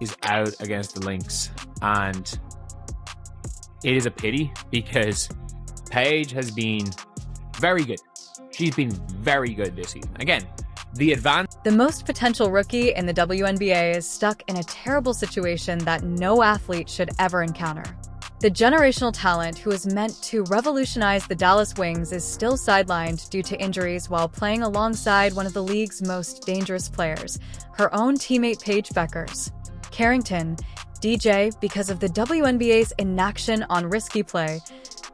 is out against the Lynx, and it is a pity because Paige has been very good. She's been very good this season. Again, the most potential rookie in the WNBA is stuck in a terrible situation that no athlete should ever encounter. The generational talent who is meant to revolutionize the Dallas Wings is still sidelined due to injuries while playing alongside one of the league's most dangerous players, her own teammate Paige Bueckers. Carrington, DJ, because of the WNBA's inaction on risky play,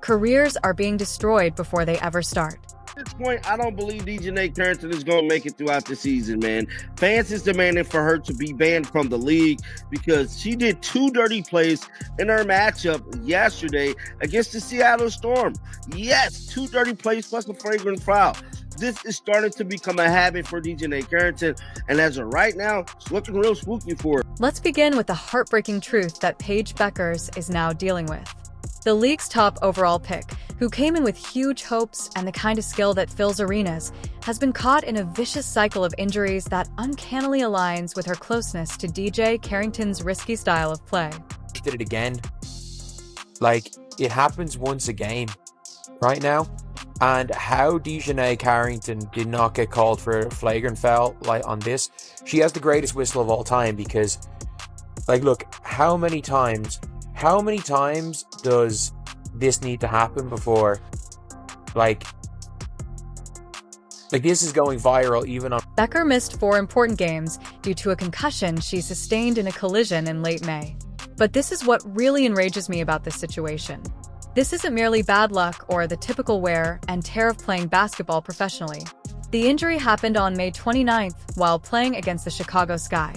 careers are being destroyed before they ever start. At this point, I don't believe Djonai Carrington is going to make it throughout the season, man. Fans is demanding for her to be banned from the league because she did 2 dirty plays in her matchup yesterday against the Seattle Storm. Yes, 2 dirty plays plus a flagrant foul. This is starting to become a habit for Djonai Carrington, and as of right now, it's looking real spooky for her. Let's begin with the heartbreaking truth that Paige Bueckers is now dealing with. The league's top overall pick, who came in with huge hopes and the kind of skill that fills arenas, has been caught in a vicious cycle of injuries that uncannily aligns with her closeness to DJ Carrington's risky style of play. Did it again. Like, it happens once a game right now. And how Djonai Carrington did not get called for a flagrant foul like on this, she has the greatest whistle of all time because, like, look, how many times does this need to happen before like this is going viral even on... Bueckers missed 4 important games due to a concussion she sustained in a collision in late May. But this is what really enrages me about this situation. This isn't merely bad luck or the typical wear and tear of playing basketball professionally. The injury happened on May 29th while playing against the Chicago Sky.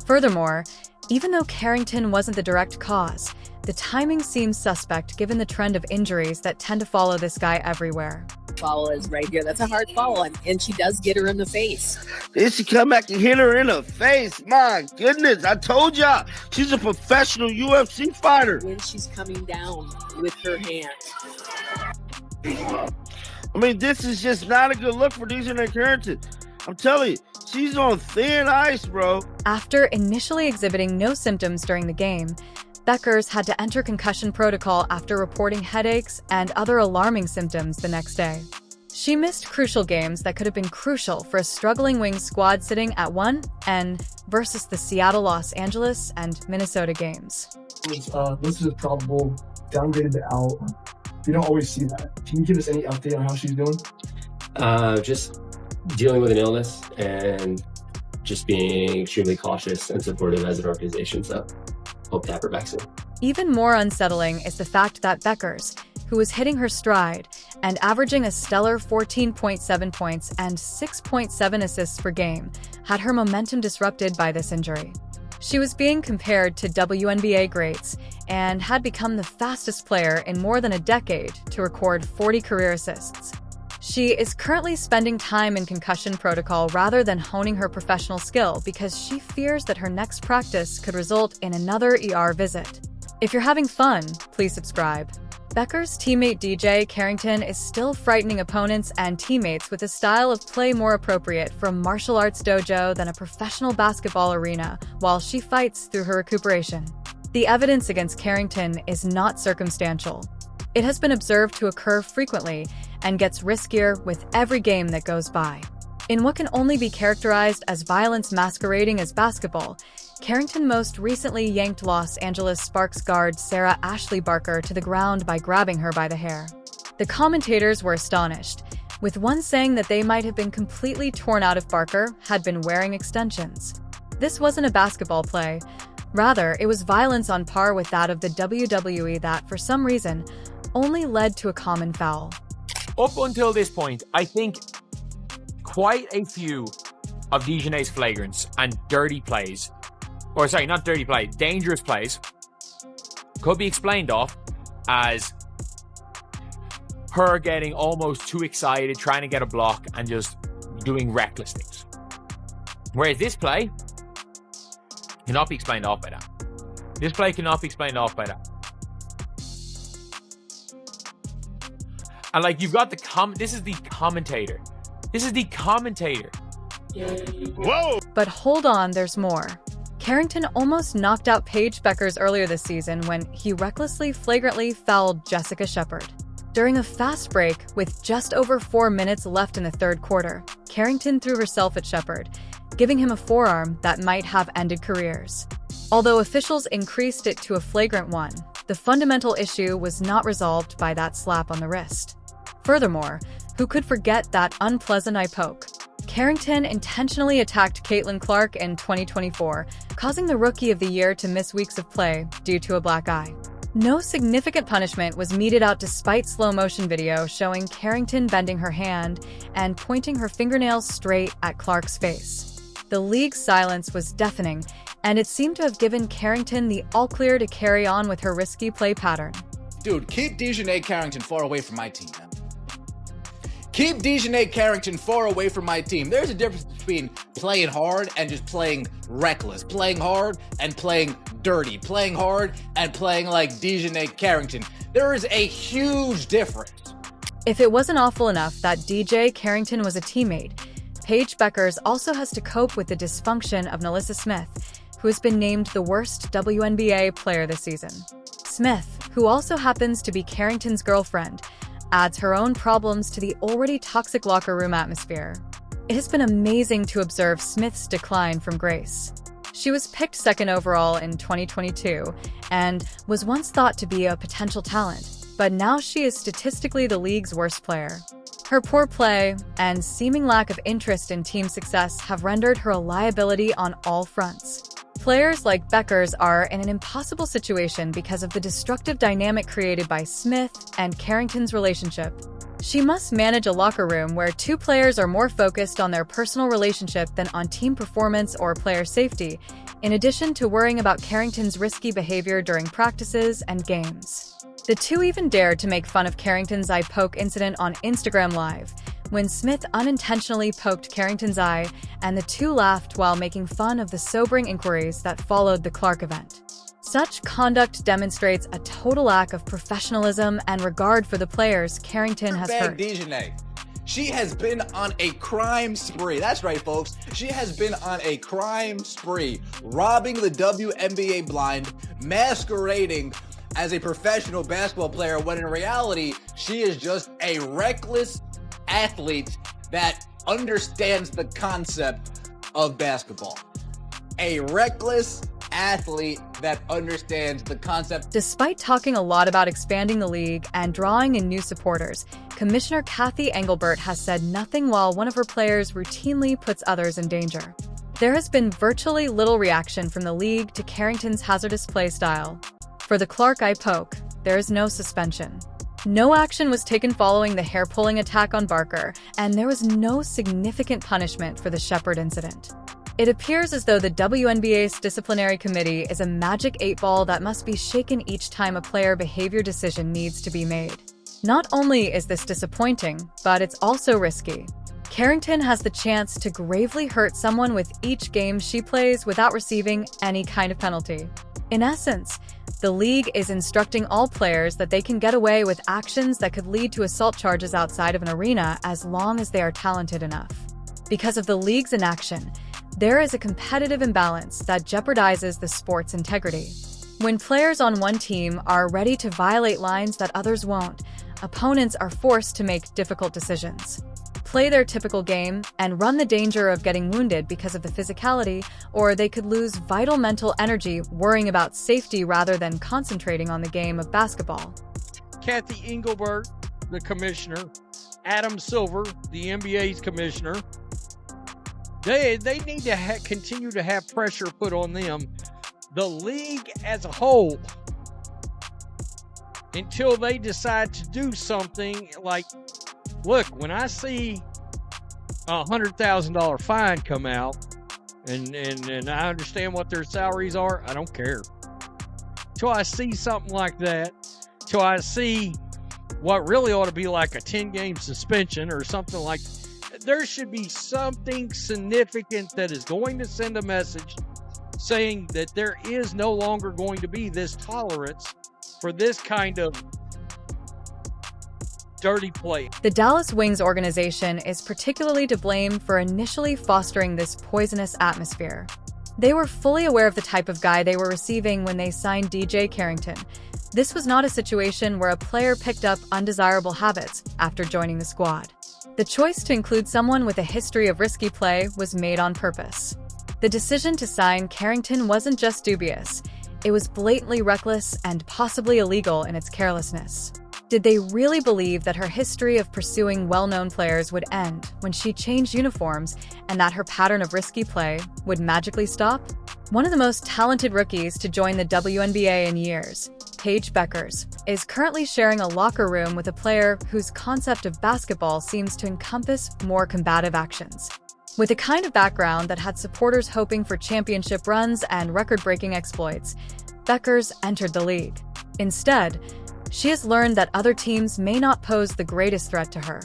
Furthermore, even though Carrington wasn't the direct cause, the timing seems suspect given the trend of injuries that tend to follow this guy everywhere. Foul is right here. That's a hard foul, and she does get her in the face. Did she come back and hit her in the face? My goodness, I told y'all, she's a professional UFC fighter. When she's coming down with her hand. I mean, this is just not a good look for Djonai Carrington. I'm telling you, she's on thin ice, bro. After initially exhibiting no symptoms during the game, Bueckers had to enter concussion protocol after reporting headaches and other alarming symptoms the next day. She missed crucial games that could have been crucial for a struggling Wings squad sitting at 1 and versus the Seattle, Los Angeles, and Minnesota games. This is probable, downgraded to out. We don't always see that. Can you give us any update on how she's doing? Just dealing with an illness and just being extremely cautious and supportive as an organization. So hope to have her back soon. Even more unsettling is the fact that Bueckers, who was hitting her stride and averaging a stellar 14.7 points and 6.7 assists per game, had her momentum disrupted by this injury. She was being compared to WNBA greats and had become the fastest player in more than a decade to record 40 career assists. She is currently spending time in concussion protocol rather than honing her professional skill because she fears that her next practice could result in another ER visit. If you're having fun, please subscribe. Bueckers' teammate DJ Carrington is still frightening opponents and teammates with a style of play more appropriate for a martial arts dojo than a professional basketball arena while she fights through her recuperation. The evidence against Carrington is not circumstantial. It has been observed to occur frequently and gets riskier with every game that goes by. In what can only be characterized as violence masquerading as basketball, Carrington most recently yanked Los Angeles Sparks guard Sarah Ashley Barker to the ground by grabbing her by the hair. The commentators were astonished, with one saying that they might have been completely torn out if Barker had been wearing extensions. This wasn't a basketball play. Rather, it was violence on par with that of the WWE that, for some reason, only led to a common foul. Up until this point, I think quite a few of Djonai's flagrants and dirty plays, or sorry, not dirty play, dangerous plays, could be explained off as her getting almost too excited, trying to get a block and just doing reckless things. Whereas this play cannot be explained off by that. This play cannot be explained off by that. And like, you've got this is the commentator. This is the commentator. Whoa! But hold on, there's more. Carrington almost knocked out Paige Bueckers earlier this season when he recklessly, flagrantly fouled Jessica Shepard. During a fast break, with just over 4 minutes left in the third quarter, Carrington threw herself at Shepard, giving him a forearm that might have ended careers. Although officials increased it to a flagrant one, the fundamental issue was not resolved by that slap on the wrist. Furthermore, who could forget that unpleasant eye poke? Carrington intentionally attacked Caitlin Clark in 2024, causing the Rookie of the Year to miss weeks of play due to a black eye. No significant punishment was meted out despite slow-motion video showing Carrington bending her hand and pointing her fingernails straight at Clark's face. The league's silence was deafening, and it seemed to have given Carrington the all-clear to carry on with her risky play pattern. Dude, keep Djonai Carrington far away from my team, man. Keep Djonai Carrington far away from my team. There's a difference between playing hard and just playing reckless. Playing hard and playing dirty. Playing hard and playing like Djonai Carrington. There is a huge difference. If it wasn't awful enough that DJ Carrington was a teammate, Paige Bueckers also has to cope with the dysfunction of Nalissa Smith, who has been named the worst WNBA player this season. Smith, who also happens to be Carrington's girlfriend, adds her own problems to the already toxic locker room atmosphere. It has been amazing to observe Smith's decline from grace. She was picked second overall in 2022 and was once thought to be a potential talent, but now she is statistically the league's worst player. Her poor play and seeming lack of interest in team success have rendered her a liability on all fronts. Players like Bueckers are in an impossible situation because of the destructive dynamic created by Smith and Carrington's relationship. She must manage a locker room where two players are more focused on their personal relationship than on team performance or player safety, in addition to worrying about Carrington's risky behavior during practices and games. The two even dared to make fun of Carrington's eye poke incident on Instagram Live, when Smith unintentionally poked Carrington's eye, and the two laughed while making fun of the sobering inquiries that followed the Clark event. Such conduct demonstrates a total lack of professionalism and regard for the players Carrington has hurt. Djonai. She has been on a crime spree. That's right, folks. She has been on a crime spree, robbing the WNBA blind, masquerading as a professional basketball player, when in reality, she is just a reckless athlete that understands the concept of basketball. A reckless athlete that understands the concept. Despite talking a lot about expanding the league and drawing in new supporters, Commissioner Kathy Engelbert has said nothing while one of her players routinely puts others in danger. There has been virtually little reaction from the league to Carrington's hazardous play style. For the Clark eye poke, there is no suspension. No action was taken following the hair-pulling attack on Barker, and there was no significant punishment for the Shepard incident. It appears as though the WNBA's disciplinary committee is a magic 8-ball that must be shaken each time a player behavior decision needs to be made. Not only is this disappointing, but it's also risky. Carrington has the chance to gravely hurt someone with each game she plays without receiving any kind of penalty. In essence, the league is instructing all players that they can get away with actions that could lead to assault charges outside of an arena as long as they are talented enough. Because of the league's inaction, there is a competitive imbalance that jeopardizes the sport's integrity. When players on one team are ready to violate lines that others won't, opponents are forced to make difficult decisions. Play their typical game and run the danger of getting wounded because of the physicality, or they could lose vital mental energy worrying about safety rather than concentrating on the game of basketball. Kathy Engelbert, the commissioner, Adam Silver, the NBA's commissioner, they need to continue to have pressure put on them, the league as a whole, until they decide to do something like, look, when I see a $100,000 fine come out, and I understand what their salaries are, I don't care. Till I see something like that, till I see what really ought to be like a 10-game suspension or something like that, there should be something significant that is going to send a message saying that there is no longer going to be this tolerance for this kind of dirty play. The Dallas Wings organization is particularly to blame for initially fostering this poisonous atmosphere. They were fully aware of the type of guy they were receiving when they signed Djonai Carrington. This was not a situation where a player picked up undesirable habits after joining the squad. The choice to include someone with a history of risky play was made on purpose. The decision to sign Carrington wasn't just dubious, it was blatantly reckless and possibly illegal in its carelessness. Did they really believe that her history of pursuing well-known players would end when she changed uniforms and that her pattern of risky play would magically stop? One of the most talented rookies to join the WNBA in years, Paige Bueckers, is currently sharing a locker room with a player whose concept of basketball seems to encompass more combative actions. With a kind of background that had supporters hoping for championship runs and record-breaking exploits, Bueckers entered the league. Instead, she has learned that other teams may not pose the greatest threat to her.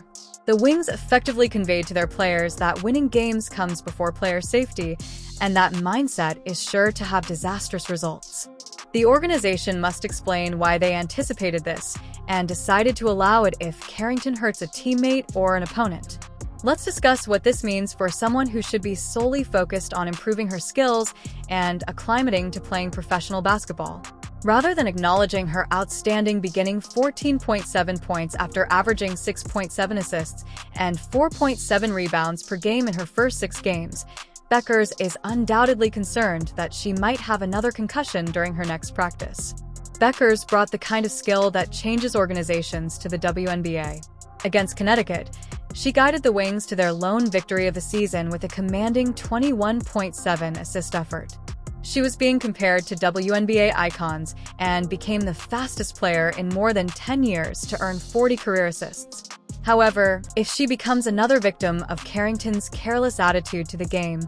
The Wings effectively conveyed to their players that winning games comes before player safety, and that mindset is sure to have disastrous results. The organization must explain why they anticipated this and decided to allow it if Carrington hurts a teammate or an opponent. Let's discuss what this means for someone who should be solely focused on improving her skills and acclimating to playing professional basketball. Rather than acknowledging her outstanding beginning 14.7 points after averaging 6.7 assists and 4.7 rebounds per game in her first 6 games, Bueckers is undoubtedly concerned that she might have another concussion during her next practice. Bueckers brought the kind of skill that changes organizations to the WNBA. Against Connecticut, she guided the Wings to their lone victory of the season with a commanding 21.7 assist effort. She was being compared to WNBA icons and became the fastest player in more than 10 years to earn 40 career assists. However, if she becomes another victim of Carrington's careless attitude to the game,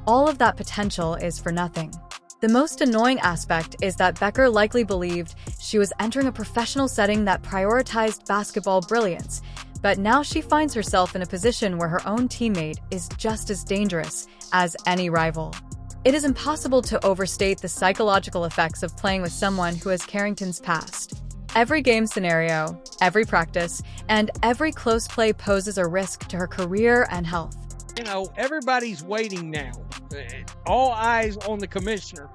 all of that potential is for nothing. The most annoying aspect is that Bueckers likely believed she was entering a professional setting that prioritized basketball brilliance, but now she finds herself in a position where her own teammate is just as dangerous as any rival. It is impossible to overstate the psychological effects of playing with someone who has Carrington's past. Every game scenario, every practice, and every close play poses a risk to her career and health. You know, everybody's waiting now. All eyes on the commissioner.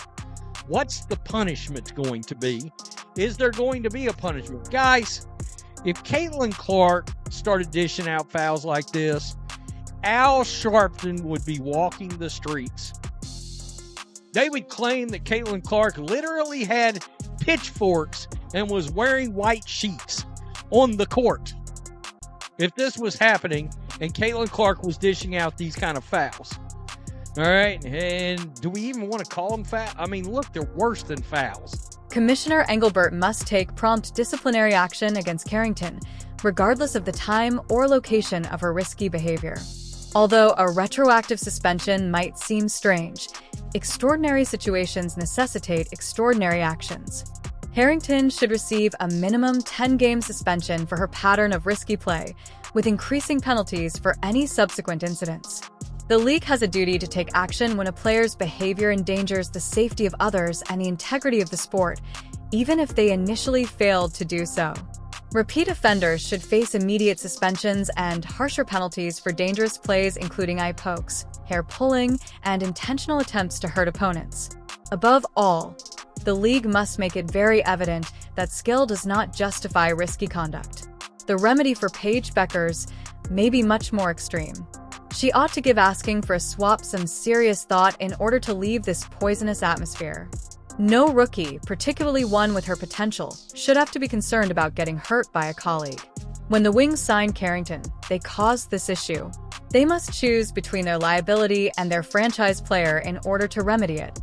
What's the punishment going to be? Is there going to be a punishment? Guys, if Caitlin Clark started dishing out fouls like this, Al Sharpton would be walking the streets. They would claim that Caitlin Clark literally had pitchforks and was wearing white sheets on the court. If this was happening and Caitlin Clark was dishing out these kind of fouls. All right, and do we even want to call them fouls? I mean, look, they're worse than fouls. Commissioner Engelbert must take prompt disciplinary action against Carrington, regardless of the time or location of her risky behavior. Although a retroactive suspension might seem strange, extraordinary situations necessitate extraordinary actions. Carrington should receive a minimum 10-game suspension for her pattern of risky play, with increasing penalties for any subsequent incidents. The league has a duty to take action when a player's behavior endangers the safety of others and the integrity of the sport, even if they initially failed to do so. Repeat offenders should face immediate suspensions and harsher penalties for dangerous plays including eye pokes, hair pulling, and intentional attempts to hurt opponents. Above all, the league must make it very evident that skill does not justify risky conduct. The remedy for Paige Bueckers may be much more extreme. She ought to give asking for a swap some serious thought in order to leave this poisonous atmosphere. No rookie, particularly one with her potential, should have to be concerned about getting hurt by a colleague. When the Wings signed Carrington, they caused this issue. They must choose between their liability and their franchise player in order to remedy it.